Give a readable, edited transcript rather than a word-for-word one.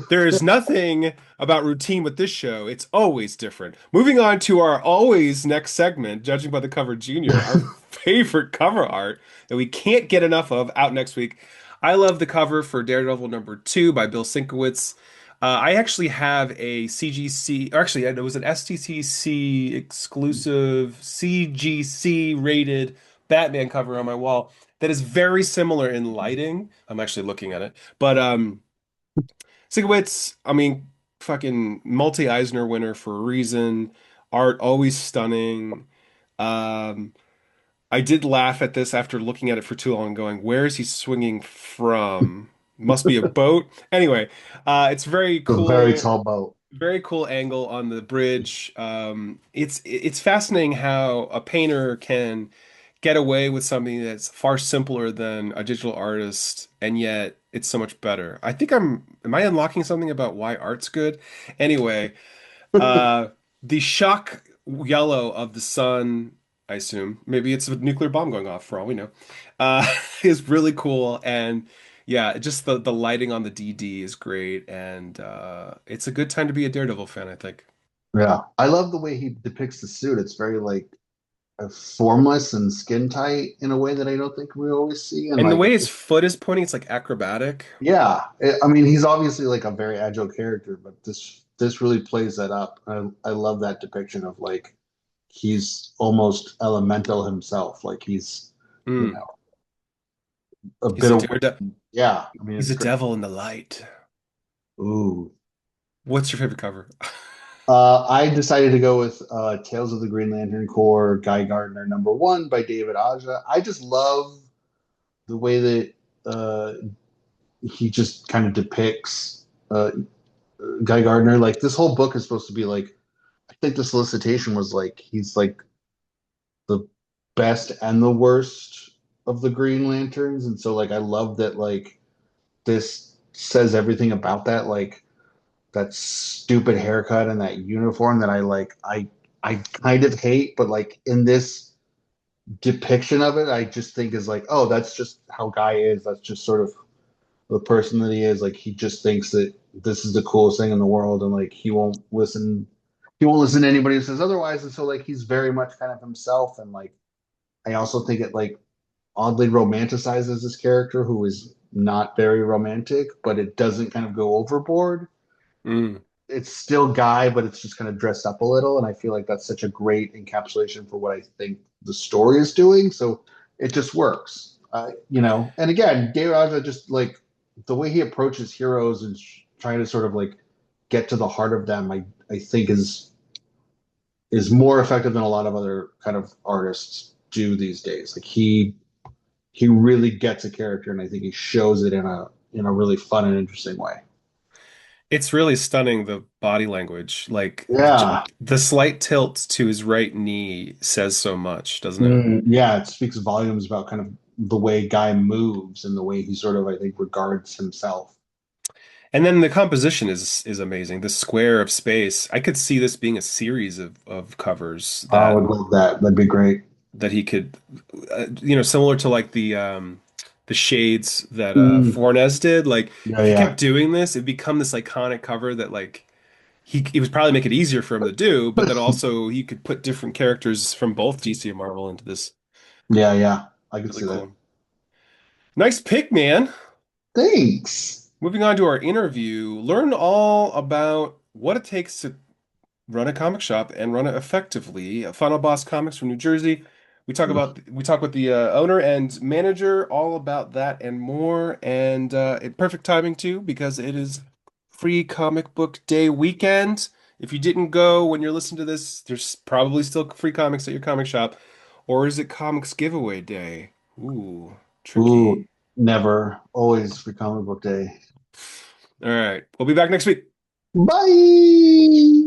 There is nothing about routine with this show. It's always different. Moving on to our always next segment, Judging by the Cover Junior, our favorite cover art that we can't get enough of, out next week. I love the cover for Daredevil #2 by Bill Sienkiewicz. I actually have a CGC, or actually, it was an STCC exclusive CGC rated Batman cover on my wall that is very similar in lighting. I'm actually looking at it, but Sienkiewicz, I mean, fucking multi-Eisner winner for a reason. Art always stunning. Um, I did laugh at this after looking at it for too long, going, "Where is he swinging from? Must be a boat." Anyway, it's very A very cool. tall boat. Very cool angle on the bridge. It's fascinating how a painter can get away with something that's far simpler than a digital artist, and yet it's so much better. I think am I unlocking something about why art's good? Anyway, uh, the shock yellow of the sun, I assume, maybe it's a nuclear bomb going off for all we know, uh, is really cool. And yeah, just the lighting on the DD is great. And it's a good time to be a Daredevil fan, I think. Yeah. I love the way he depicts the suit. It's very like formless and skin tight in a way that I don't think we always see. And And the like, way his foot is pointing, it's like acrobatic. yeah, I mean, he's obviously like a very agile character, but this really plays that up. I love that depiction of like he's almost elemental himself. Like he's, you Mm. know, a He's bit a of daredevil. yeah. I mean, He's it's a great. devil in the light. Ooh. What's your favorite cover? I decided to go with Tales of the Green Lantern Corps, Guy Gardner #1 by David Aja. I just love the way that he just kind of depicts Guy Gardner. Like this whole book is supposed to be like, I think the solicitation was like he's like the best and the worst of the Green Lanterns, and so like I love that like this says everything about that. Like that stupid haircut and that uniform that I like I kind of hate, but like in this depiction of it, I just think is like, oh, that's just how Guy is. That's just sort of the person that he is. Like he just thinks that this is the coolest thing in the world, and like he won't listen to anybody who says otherwise. And so like he's very much kind of himself. And like I also think it like oddly romanticizes this character who is not very romantic, but it doesn't kind of go overboard. Mm. It's still Guy, but it's just kind of dressed up a little. And I feel like that's such a great encapsulation for what I think the story is doing. So it just works, And again, David Aja just like the way he approaches heroes and trying to sort of like get to the heart of them, I think is more effective than a lot of other kind of artists do these days. Like he really gets a character, and I think he shows it in a really fun and interesting way. It's really stunning, the body language. Like Yeah. the slight tilt to his right knee says so much, doesn't it? Yeah, it speaks volumes about kind of the way Guy moves and the way he sort of, I think, regards himself. And then the composition is amazing. The square of space. I could see this being a series of covers I that would love that. That'd be great. he could, similar to like the shades that Mm, Fornes did. Like yeah, if he yeah. kept doing this, it'd become this iconic cover that like it would probably make it easier for him to do, but then also he could put different characters from both DC and Marvel into this. Yeah, yeah. I could Really see that. cool. Nice pick, man. Thanks. Moving on to our interview, learn all about what it takes to run a comic shop and run it effectively. Final Boss Comics from New Jersey. We talk with the owner and manager all about that and more, and perfect timing too because it is free comic book day weekend. If you didn't go when you're listening to this, there's probably still free comics at your comic shop, or is it comics giveaway day? Ooh, Ooh, tricky. never. Always for comic book day. All right, we'll be back next week. Bye.